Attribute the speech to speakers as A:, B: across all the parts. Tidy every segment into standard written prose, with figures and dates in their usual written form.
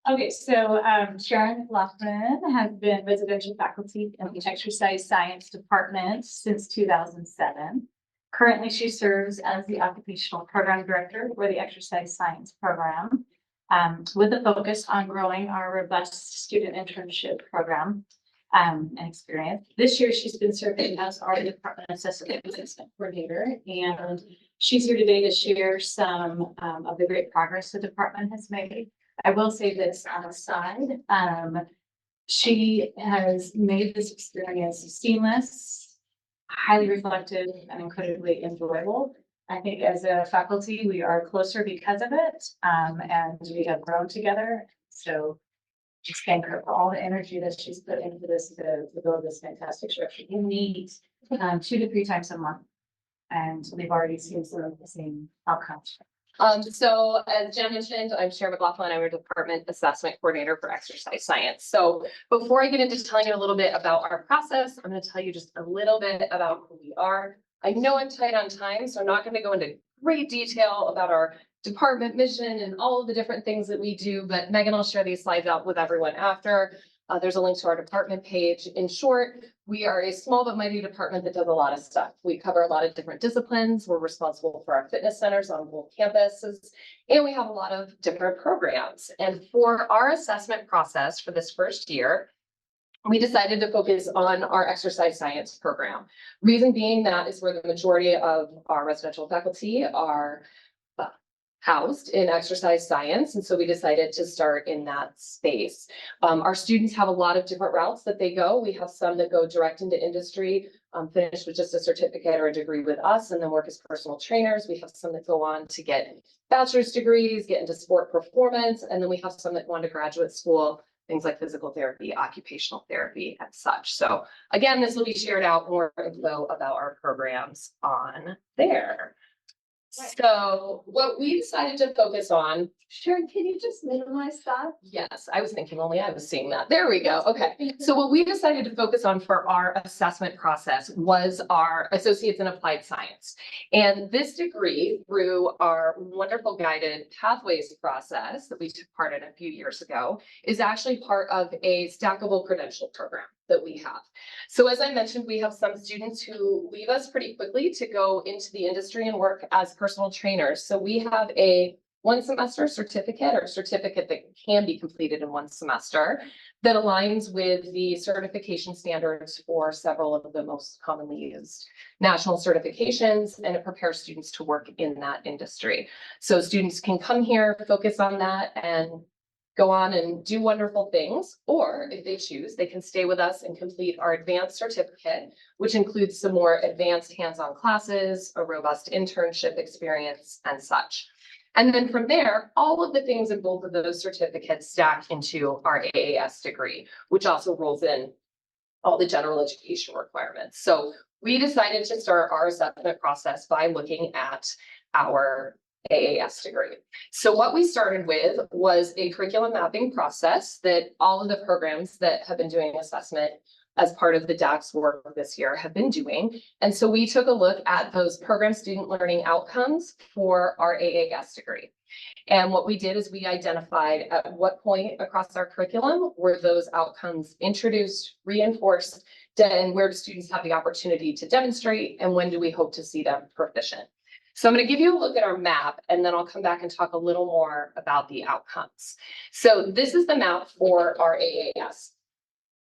A: Okay, so Sharon McLaughlin has been residential faculty in the exercise science department since 2007. Currently, she serves as the occupational program director for the exercise science program, with a focus on growing our robust student internship program and experience. This year, she's been serving as our department assessment coordinator, and she's here today to share some of the great progress the department has made. I will say this on the side. She has made this experience seamless, highly reflective, and incredibly enjoyable. I think as a faculty, we are closer because of it, and we have grown together. So just thank her for all the energy that she's put into this to build this fantastic structure. We meet 2 to 3 times a month, and we've already seen some of the same outcomes.
B: So as Jen mentioned, I'm Sharon McLaughlin. I'm your department assessment coordinator for exercise science. So before I get into telling you a little bit about our process, I'm going to tell you just a little bit about who we are. I know I'm tight on time, so I'm not going to go into great detail about our department mission and all of the different things that we do, but Megan will share these slides out with everyone after. There's a link to our department page. In short, we are a small but mighty department that does a lot of stuff. We cover a lot of different disciplines. We're responsible for our fitness centers on both campuses, and we have a lot of different programs. And for our assessment process for this first year, we decided to focus on our exercise science program. Reason being that is where the majority of our residential faculty are housed in exercise science. And so we decided to start in that space. Our students have a lot of different routes that they go. We have some that go direct into industry, finish with just a certificate or a degree with us, and then work as personal trainers. We have some that go on to get bachelor's degrees, get into sport performance. And then we have some that go on to graduate school, things like physical therapy, occupational therapy, and such. So again, this will be shared out more info about our programs on there. So what we decided to focus on,
C: Sharon, can you just minimize that?
B: yes, I was thinking only I was seeing that. There we go. Okay. So what we decided to focus on for our assessment process was our Associates in Applied Science. And this degree, through our wonderful guided pathways process that we took part in a few years ago, is actually part of a stackable credential program that we have. So as I mentioned, we have some students who leave us pretty quickly to go into the industry and work as personal trainers. So we have a 1 semester certificate or certificate that can be completed in 1 semester that aligns with the certification standards for several of the most commonly used national certifications, and it prepares students to work in that industry. So students can come here, focus on that, and go on and do wonderful things, or if they choose, they can stay with us and complete our advanced certificate, which includes some more advanced hands-on classes, a robust internship experience, and such. And then from there, all of the things in both of those certificates stack into our AAS degree, which also rolls in all the general education requirements. So we decided to start our assessment process by looking at our AAS degree. So what we started with was a curriculum mapping process that all of the programs that have been doing assessment as part of the DACS work this year have been doing. And so we took a look at those program student learning outcomes for our AAS degree. And what we did is we identified at what point across our curriculum were those outcomes introduced, reinforced, and where do students have the opportunity to demonstrate, and when do we hope to see them proficient. So I'm going to give you a look at our map, and then I'll come back and talk a little more about the outcomes. So this is the map for our AAS.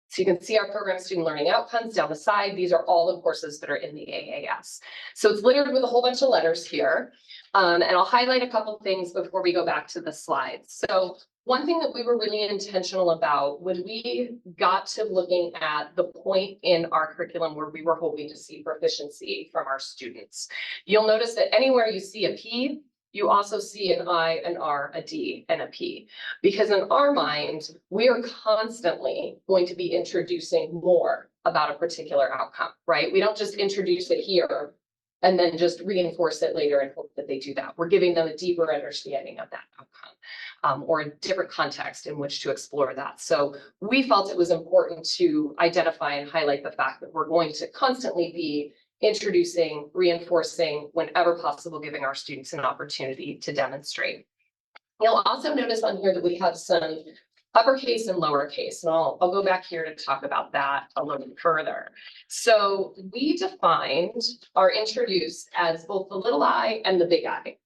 B: So you can see our program student learning outcomes down the side. These are all the courses that are in the AAS. So it's littered with a whole bunch of letters here. And I'll highlight a couple of things before we go back to the slides. So one thing that we were really intentional about when we got to looking at the point in our curriculum where we were hoping to see proficiency from our students, you'll notice that anywhere you see a P, you also see an I, an R, a D, and a P. Because in our mind, we are constantly going to be introducing more about a particular outcome, right? We don't just introduce it here and then just reinforce it later and hope that they do that. We're giving them a deeper understanding of that outcome, or a different context in which to explore that. So we felt it was important to identify and highlight the fact that we're going to constantly be introducing, reinforcing, whenever possible, giving our students an opportunity to demonstrate. You'll also notice on here that we have some uppercase and lowercase, and I'll go back here to talk about that a little bit further. So we defined or introduced as both the little I and the big I.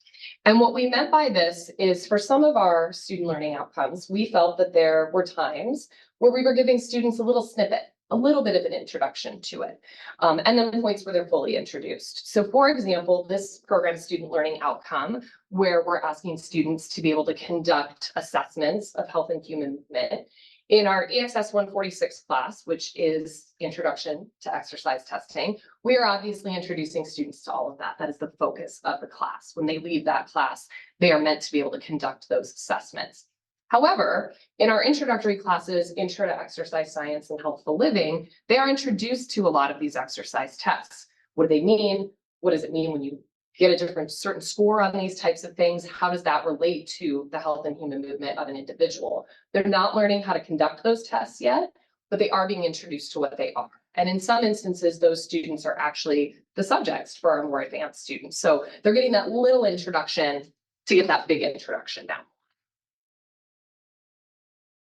B: And what we meant by this is for some of our student learning outcomes, we felt that there were times where we were giving students a little snippet, a little bit of an introduction to it, and then points where they're fully introduced. So for example, this program student learning outcome, where we're asking students to be able to conduct assessments of health and human movement. In our EXS 146 class, which is Introduction to Exercise Testing, we are obviously introducing students to all of that. That is the focus of the class. When they leave that class, they are meant to be able to conduct those assessments. However, in our introductory classes, Intro to Exercise Science and Healthful Living, they are introduced to a lot of these exercise tests. What do they mean? What does it mean when you get a certain score on these types of things? How does that relate to the health and human movement of an individual? They're not learning how to conduct those tests yet, but they are being introduced to what they are. And in some instances, those students are actually the subjects for our more advanced students. So they're getting that little introduction to get that big introduction down.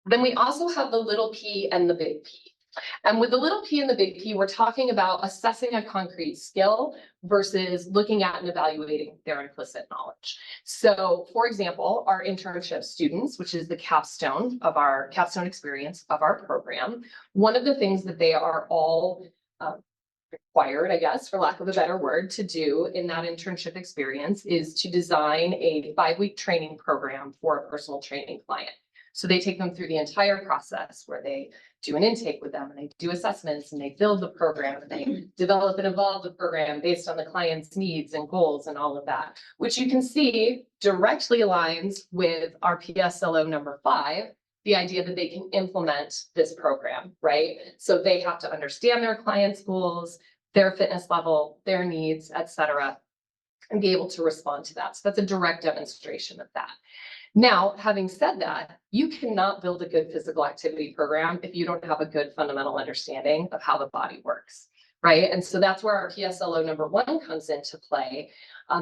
B: Then we also have the little p and the big P. And with the little p and the big P, we're talking about assessing a concrete skill versus looking at and evaluating their implicit knowledge. So for example, our internship students, which is the capstone experience of our program, one of the things that they are all required, I guess, for lack of a better word, to do in that internship experience is to design a 5-week training program for a personal training client. So they take them through the entire process where they do an intake with them and they do assessments and they build the program and they develop and evolve the program based on the client's needs and goals and all of that, which you can see directly aligns with our PSLO number 5, the idea that they can implement this program, right? So they have to understand their client's goals, their fitness level, their needs, et cetera, and be able to respond to that. So that's a direct demonstration of that. Now, having said that, you cannot build a good physical activity program if you don't have a good fundamental understanding of how the body works, right? And so that's where our PSLO number 1 comes into play,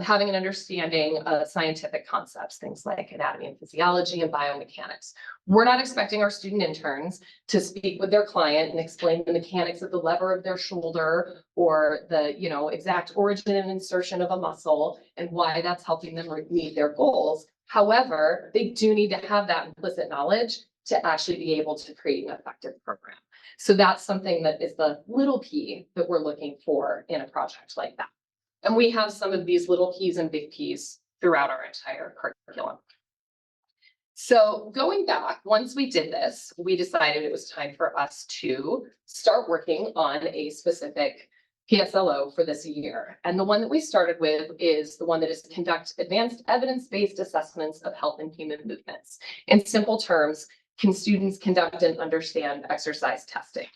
B: having an understanding of scientific concepts, things like anatomy and physiology and biomechanics. We're not expecting our student interns to speak with their client and explain the mechanics of the lever of their shoulder or the, exact origin and insertion of a muscle and why that's helping them meet their goals. However, they do need to have that implicit knowledge to actually be able to create an effective program. So that's something that is the little p that we're looking for in a project like that. And we have some of these little p's and big p's throughout our entire curriculum. So going back, once we did this, we decided it was time for us to start working on a specific PSLO for this year. And the one that we started with is the one that is conduct advanced evidence-based assessments of health and human movements. In simple terms, can students conduct and understand exercise testing?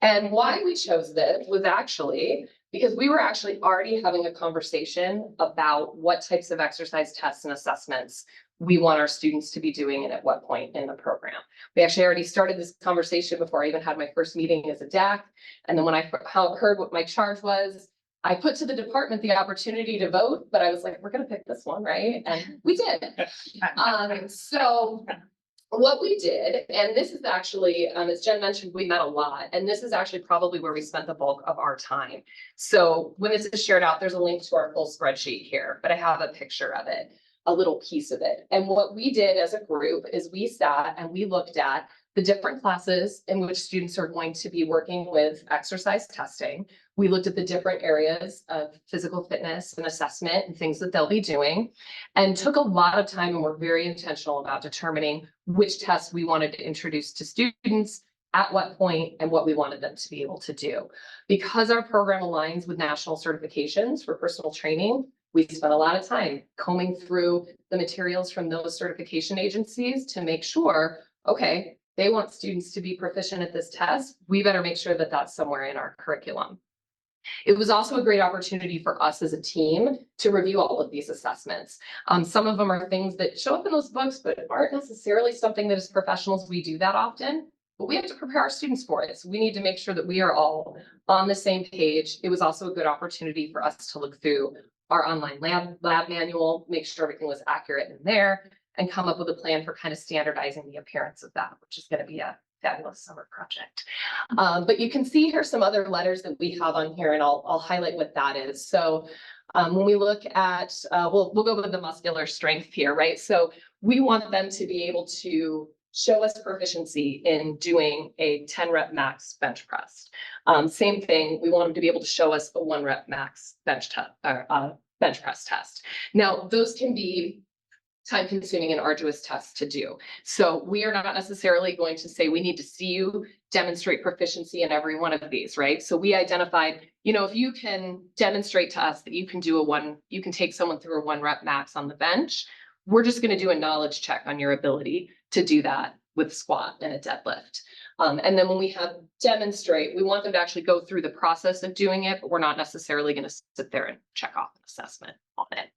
B: And why we chose this was actually because we were actually already having a conversation about what types of exercise tests and assessments we want our students to be doing and at what point in the program. We actually already started this conversation before I even had my first meeting as a DAC. And then when I heard what my charge was, I put to the department the opportunity to vote, but I was like, we're going to pick this one, right? And we did. So what we did, and this is actually, as Jen mentioned, we met a lot, and this is actually probably where we spent the bulk of our time. So when this is shared out, there's a link to our full spreadsheet here, but I have a picture of it, a little piece of it. And what we did as a group is we sat and we looked at the different classes in which students are going to be working with exercise testing. We looked at the different areas of physical fitness and assessment and things that they'll be doing, and took a lot of time and were very intentional about determining which tests we wanted to introduce to students, at what point, and what we wanted them to be able to do. Because our program aligns with national certifications for personal training, we spent a lot of time combing through the materials from those certification agencies to make sure, okay, they want students to be proficient at this test. We better make sure that that's somewhere in our curriculum. It was also a great opportunity for us as a team to review all of these assessments. Some of them are things that show up in those books, but aren't necessarily something that as professionals we do that often, but we have to prepare our students for it. So we need to make sure that we are all on the same page. It was also a good opportunity for us to look through our online lab manual, make sure everything was accurate in there, and come up with a plan for kind of standardizing the appearance of that, which is going to be a fabulous summer project. But you can see here some other letters that we have on here, and I'll highlight what that is. So when we look at, we'll go with the muscular strength here, right? So we want them to be able to show us proficiency in doing a 10 rep max bench press. Same thing, we want them to be able to show us a 1 rep max bench press test. Now, those can be time consuming and arduous tests to do. So we are not necessarily going to say we need to see you demonstrate proficiency in every one of these, right? So we identified, you know, if you can demonstrate to us that you can do you can take someone through a 1 rep max on the bench, we're just going to do a knowledge check on your ability to do that with squat and a deadlift. And then when we have demonstrate, we want them to actually go through the process of doing it, but we're not necessarily going to sit there and check off an assessment on it.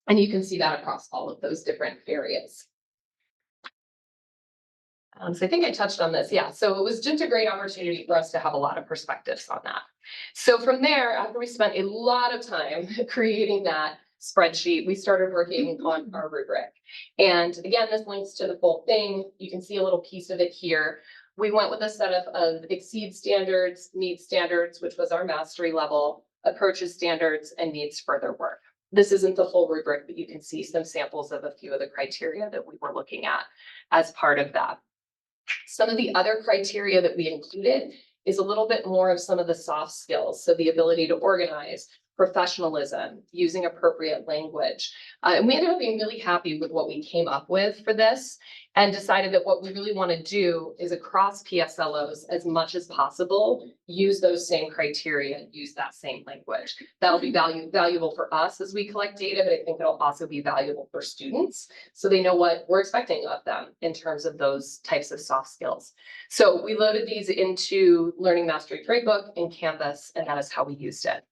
B: And you can see that across all of those different areas. So I think I touched on this. Yeah, so it was just a great opportunity for us to have a lot of perspectives on that. So from there, after we spent a lot of time creating that spreadsheet, we started working on our rubric. And again, this links to the full thing. You can see a little piece of it here. We went with a setup of exceed standards, meet standards, which was our mastery level, approaches standards, and needs further work. This isn't the full rubric, but you can see some samples of a few of the criteria that we were looking at as part of that. Some of the other criteria that we included is a little bit more of some of the soft skills. So the ability to organize, professionalism, using appropriate language. And we ended up being really happy with what we came up with for this and decided that what we really want to do is across PSLOs as much as possible, use those same criteria, use that same language. That'll be valuable for us as we collect data, but I think it'll also be valuable for students so they know what we're expecting of them in terms of those types of soft skills. So we loaded these into Learning Mastery Gradebook in Canvas, and that is how we used it.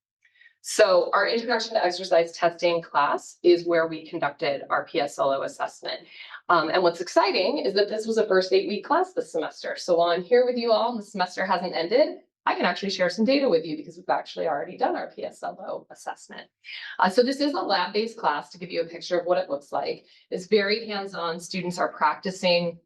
B: So our introduction to exercise testing class is where we conducted our PSLO assessment. And what's exciting is that this was a first 8-week class this semester. So while I'm here with you all and the semester hasn't ended, I can actually share some data with you because we've actually already done our PSLO assessment. So this is a lab-based class to give you a picture of what it looks like. It's very hands-on. Students are practicing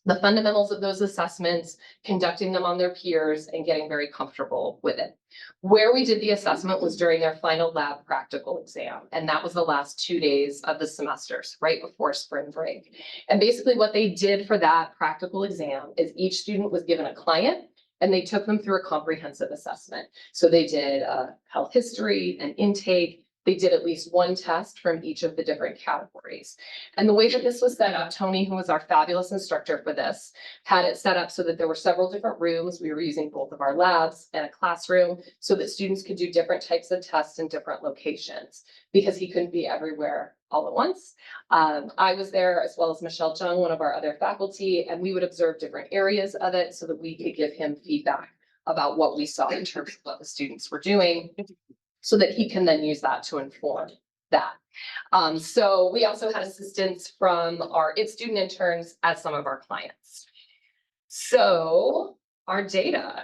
B: the fundamentals of those assessments, conducting them on their peers, and getting very comfortable with it. Where we did the assessment was during their final lab practical exam, and that was the last 2 days of the semesters, right before spring break. And basically what they did for that practical exam is each student was given a client, and they took them through a comprehensive assessment. So they did health history and intake. They did at least one test from each of the different categories. And the way that this was set up, Tony, who was our fabulous instructor for this, had it set up so that there were several different rooms. We were using both of our labs and a classroom so that students could do different types of tests in different locations because he couldn't be everywhere all at once. I was there as well as Michelle Jung, one of our other faculty, and we would observe different areas of it so that we could give him feedback about what we saw in terms of what the students were doing, so that he can then use that to inform that. So we also had assistance from our student interns as some of our clients. So our data,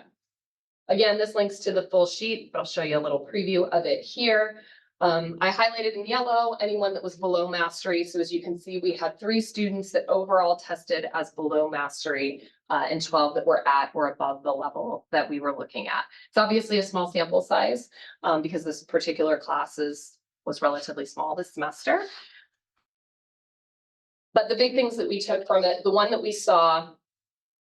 B: again, this links to the full sheet, but I'll show you a little preview of it here. I highlighted in yellow anyone that was below mastery. So as you can see, we had 3 students that overall tested as below mastery and 12 that were at or above the level that we were looking at. It's obviously a small sample size because this particular class was relatively small this semester. But the big things that we took from it, the one that we saw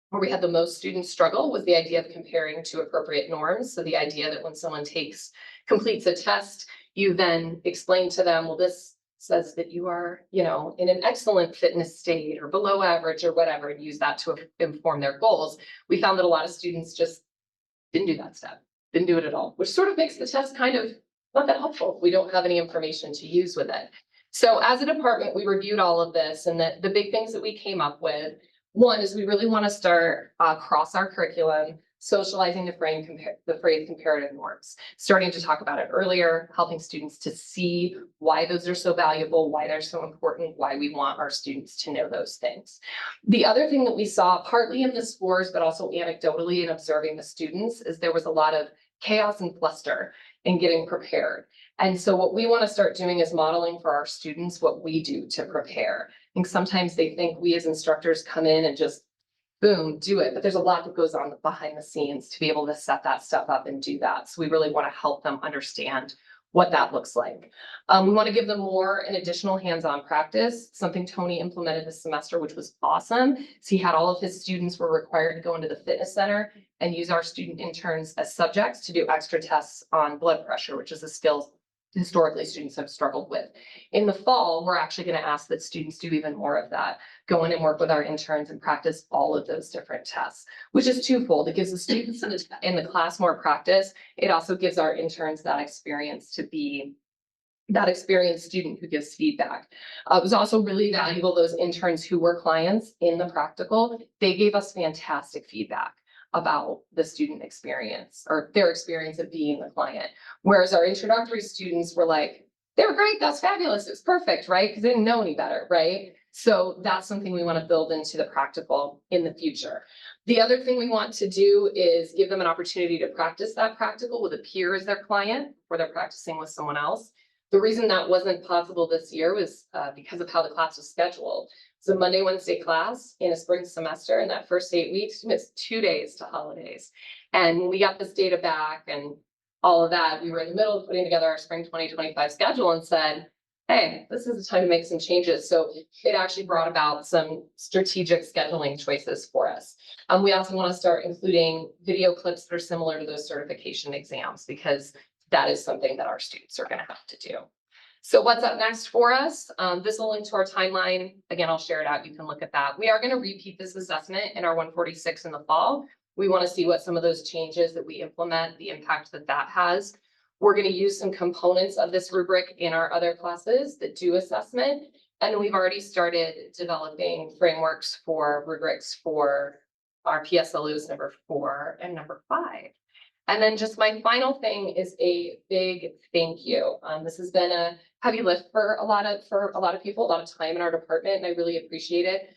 B: where we had the most students struggle was the idea of comparing to appropriate norms. So the idea that when someone completes a test, you then explain to them, well, this says that you are, you know, in an excellent fitness state or below average or whatever, and use that to inform their goals. We found that a lot of students just didn't do that step, didn't do it at all, which sort of makes the test kind of not that helpful. We don't have any information to use with it. So as a department, we reviewed all of this, and the big things that we came up with, one is we really want to start across our curriculum, socializing the phrase comparative norms, starting to talk about it earlier, helping students to see why those are so valuable, why they're so important, why we want our students to know those things. The other thing that we saw, partly in the scores, but also anecdotally in observing the students, is there was a lot of chaos and fluster and getting prepared. And so what we want to start doing is modeling for our students what we do to prepare. I think sometimes they think we as instructors come in and just boom, do it. But there's a lot that goes on behind the scenes to be able to set that stuff up and do that. So we really want to help them understand what that looks like. We want to give them more and additional hands-on practice, something Tony implemented this semester, which was awesome. So he had all of his students were required to go into the fitness center and use our student interns as subjects to do extra tests on blood pressure, which is a skill historically students have struggled with. In the fall, we're actually going to ask that students do even more of that. Go in and work with our interns and practice all of those different tests, which is twofold. It gives the students in the class more practice. It also gives our interns that experience to be that experienced student who gives feedback. It was also really valuable, those interns who were clients in the practical, they gave us fantastic feedback about the student experience or their experience of being the client. Whereas our introductory students were like, they were great, that's fabulous, it's perfect, right? Because they didn't know any better, right? So that's something we want to build into the practical in the future. The other thing we want to do is give them an opportunity to practice that practical with a peer as their client, where they're practicing with someone else. The reason that wasn't possible this year was because of how the class was scheduled. So Monday, Wednesday class in a spring semester, and that first 8 weeks, you missed 2 days to holidays. And when we got this data back and all of that, we were in the middle of putting together our spring 2025 schedule and said, hey, this is the time to make some changes. So it actually brought about some strategic scheduling choices for us. We also want to start including video clips that are similar to those certification exams, because that is something that our students are going to have to do. So what's up next for us? This will link to our timeline. Again, I'll share it out. You can look at that. We are going to repeat this assessment in our 146 in the fall. We want to see what some of those changes that we implement, the impact that that has. We're going to use some components of this rubric in our other classes that do assessment. And we've already started developing frameworks for rubrics for our PSLUs number 4 and number 5. And then just my final thing is a big thank you. This has been a heavy lift for a lot of people, a lot of time in our department, and I really appreciate it.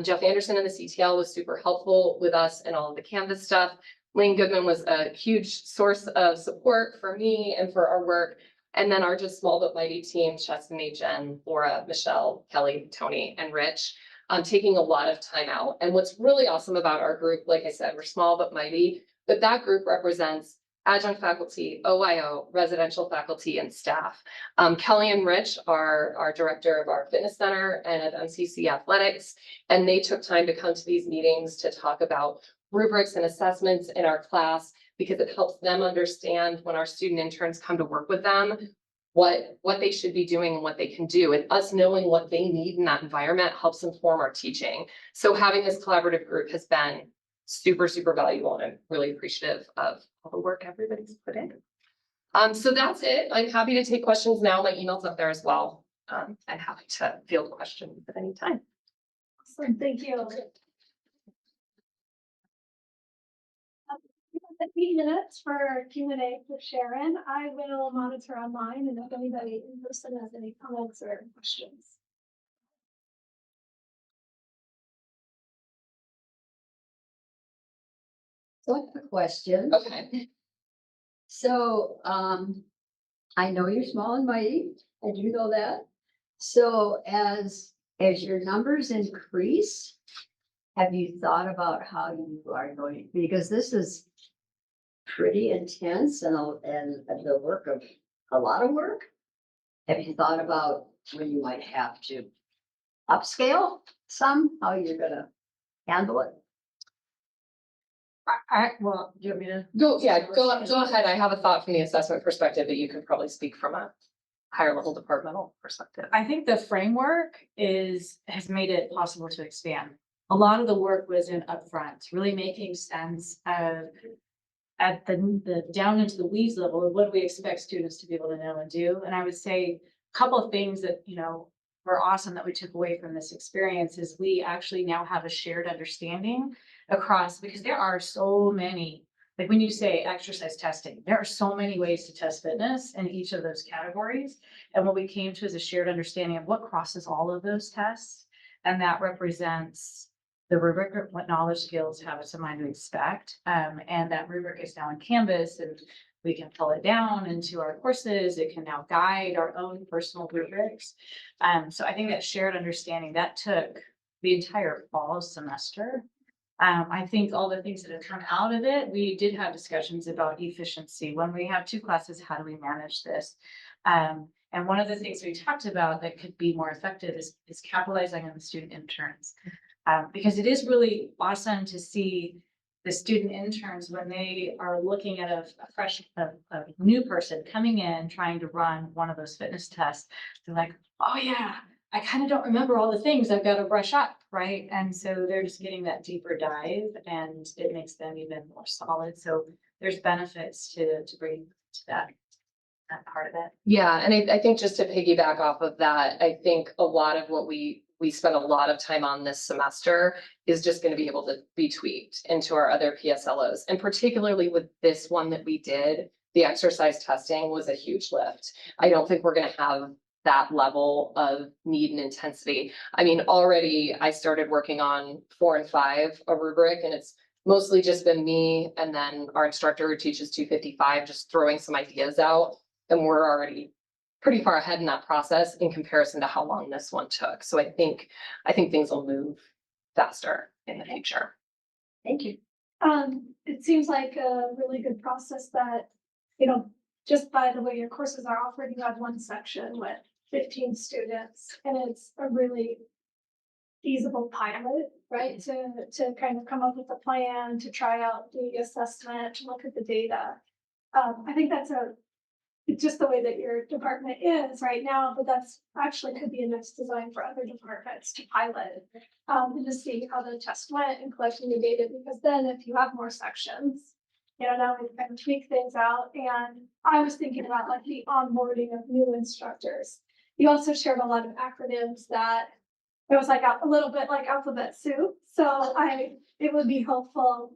B: Jeff Anderson in the CTL was super helpful with us and all of the Canvas stuff. Lane Goodman was a huge source of support for me and for our work. And then our just small but mighty team, Chastity, Jen, Laura, Michelle, Kelly, Tony, and Rich, taking a lot of time out. And what's really awesome about our group, like I said, we're small but mighty, but that group represents adjunct faculty, OIO, residential faculty, and staff. Kelly and Rich are our director of our fitness center and of MCC athletics, and they took time to come to these meetings to talk about rubrics and assessments in our class, because it helps them understand when our student interns come to work with them, what they should be doing and what they can do. And us knowing what they need in that environment helps inform our teaching. So having this collaborative group has been super, super valuable, and I'm really appreciative of all the work everybody's put in. So that's it. I'm happy to take questions now. My email's up there as well. I'm happy to field questions at any time.
C: Awesome, thank you. 15 minutes for Q&A for Sharon. I will monitor online, and if anybody in person has any comments or questions.
D: So I have a question.
B: Okay.
D: So, I know you're small and mighty, I do know that. So as your numbers increase, have you thought about how you are going, because this is pretty intense and the work of a lot of work. Have you thought about when you might have to upscale some, how you're gonna handle it?
A: Well, do you want me to?
B: Go ahead. I have a thought from the assessment perspective that you could probably speak from a higher level departmental perspective.
A: I think the framework has made it possible to expand. A lot of the work was in upfront, really making sense of at the down into the weeds level of what do we expect students to be able to know and do. And I would say a couple of things that, were awesome that we took away from this experience is we actually now have a shared understanding across, because there are so many, like when you say exercise testing, there are so many ways to test fitness in each of those categories. And what we came to is a shared understanding of what crosses all of those tests. And that represents the rubric, what knowledge, skills, habits, and mind to expect. And that rubric is now in Canvas, and We can pull it down into our courses. It can now guide our own personal rubrics. So I think that shared understanding that took the entire fall semester. I think all the things that have come out of it, we did have discussions about efficiency. When we have two classes, how do we manage this? And one of the things we talked about that could be more effective is capitalizing on the student interns. Because it is really awesome to see the student interns when they are looking at a new person coming in, trying to run one of those fitness tests. They're like, oh yeah, I kind of don't remember all the things I've got to brush up, right? And so they're just getting that deeper dive and it makes them even more solid. So there's benefits to bring to that part of it.
B: Yeah, and I think just to piggyback off of that, I think a lot of what we spent a lot of time on this semester is just going to be able to be tweaked into our other PSLOs. And particularly with this one that we did, the exercise testing was a huge lift. I don't think we're going to have that level of need and intensity. I mean, already I started working on 4 and 5, a rubric, and it's mostly just been me and then our instructor who teaches 255, just throwing some ideas out. And we're already pretty far ahead in that process in comparison to how long this one took. So I think things will move faster in the future.
D: Thank you.
C: It seems like a really good process that, just by the way your courses are offered, you have one section with 15 students, and it's a really feasible pilot, right? To kind of come up with a plan, to try out the assessment, to look at the data. I think that's just the way that your department is right now, but that's actually could be a nice design for other departments to pilot, and to see how the test went and collecting the data, because then if you have more sections, now we can tweak things out. And I was thinking about like the onboarding of new instructors. You also shared a lot of acronyms that it was like a little bit like alphabet soup. So it would be helpful.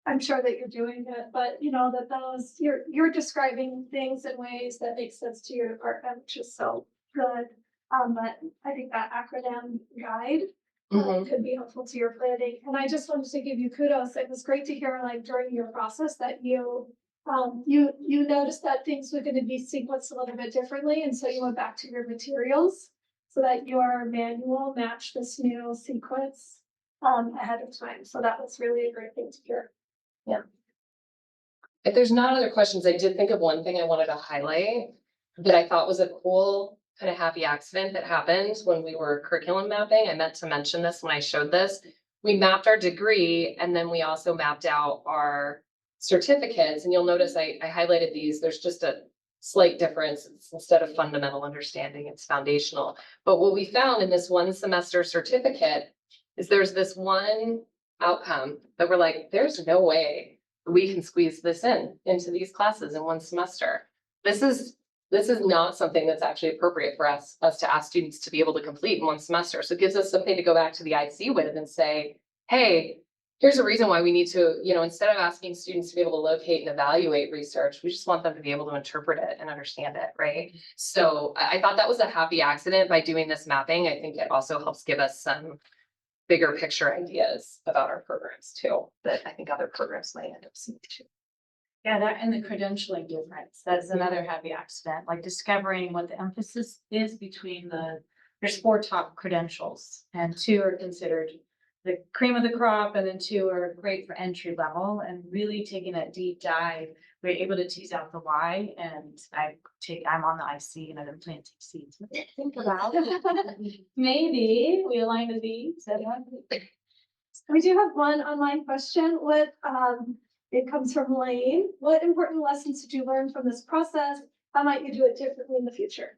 C: I'm sure that you're doing it, but that those you're describing things in ways that make sense to your department, which is so good. But I think that acronym guide could be helpful to your planning. And I just wanted to give you kudos. It was great to hear, like during your process, that you noticed that things were going to be sequenced a little bit differently, and so you went back to your materials so that your manual matched this new sequence ahead of time. So that was really a great thing to hear.
B: Yeah. If there's not other questions, I did think of one thing I wanted to highlight that I thought was a cool kind of happy accident that happened when we were curriculum mapping. I meant to mention this when I showed this. We mapped our degree and then we also mapped out our certificates. And you'll notice I highlighted these. There's just a slight difference. It's, instead of fundamental understanding, it's foundational. But what we found in this one semester certificate is there's this one outcome that we're like, there's no way we can squeeze this into these classes in one semester. This is not something that's actually appropriate for us to ask students to be able to complete in one semester. So it gives us something to go back to the IC with and say, hey, here's a reason why we need to, instead of asking students to be able to locate and evaluate research, we just want them to be able to interpret it and understand it, right? So I thought that was a happy accident by doing this mapping. I think it also helps give us some bigger picture ideas about our programs too, that I think other programs might end up seeing too.
A: Yeah, that and the credentialing difference, that's another happy accident, like discovering what the emphasis is between there's 4 top credentials and 2 are considered the cream of the crop, and then 2 are great for entry level, and really taking that deep dive, we're able to tease out the why. And I'm on the IC and I've been planting seeds. Think about maybe we align with these.
C: We do have one online question. It comes from Lane. What important lessons did you learn from this process? How might you do it differently in the future?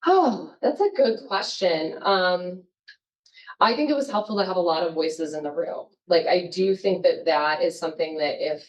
B: Oh, that's a good question. I think it was helpful to have a lot of voices in the room. Like, I do think that is something that if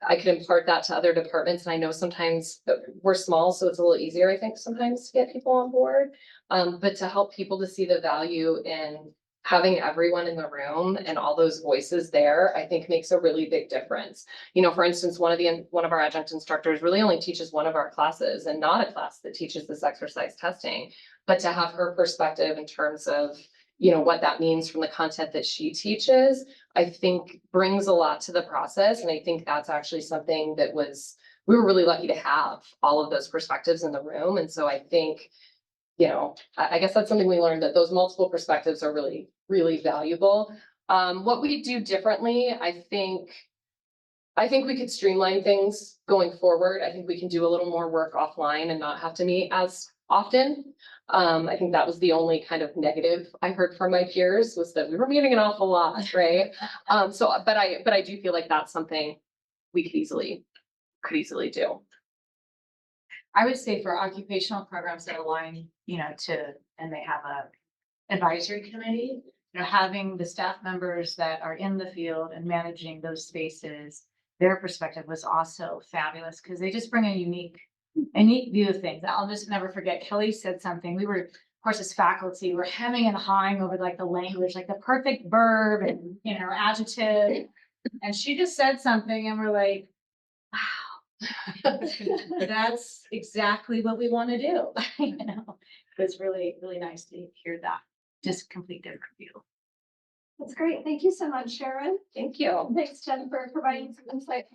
B: I could impart that to other departments, and I know sometimes we're small, so it's a little easier, I think, sometimes to get people on board. But to help people to see the value in having everyone in the room and all those voices there, I think makes a really big difference. For instance, one of our adjunct instructors really only teaches one of our classes and not a class that teaches this exercise testing, but to have her perspective in terms of what that means from the content that she teaches, I think brings a lot to the process. And I think that's actually something that was we were really lucky to have all of those perspectives in the room. And so I think, I guess that's something we learned, that those multiple perspectives are really, really valuable. What we do differently, I think we could streamline things going forward. I think we can do a little more work offline and not have to meet as often. I think that was the only kind of negative I heard from my peers, was that we were meeting an awful lot, right? But I do feel like that's something we could easily do.
A: I would say for occupational programs that align, and they have a advisory committee, having the staff members that are in the field and managing those spaces, their perspective was also fabulous, because they just bring a unique view of things. I'll just never forget, Kelly said something. We were, of course, as faculty, we're hemming and hawing over like the language, like the perfect verb and, adjective. And she just said something and we're like, wow, that's exactly what we want to do. It was really, really nice to hear that. Just complete different view.
C: That's great. Thank you so much, Sharon.
B: Thank you.
C: Thanks, Jen, for providing some insight.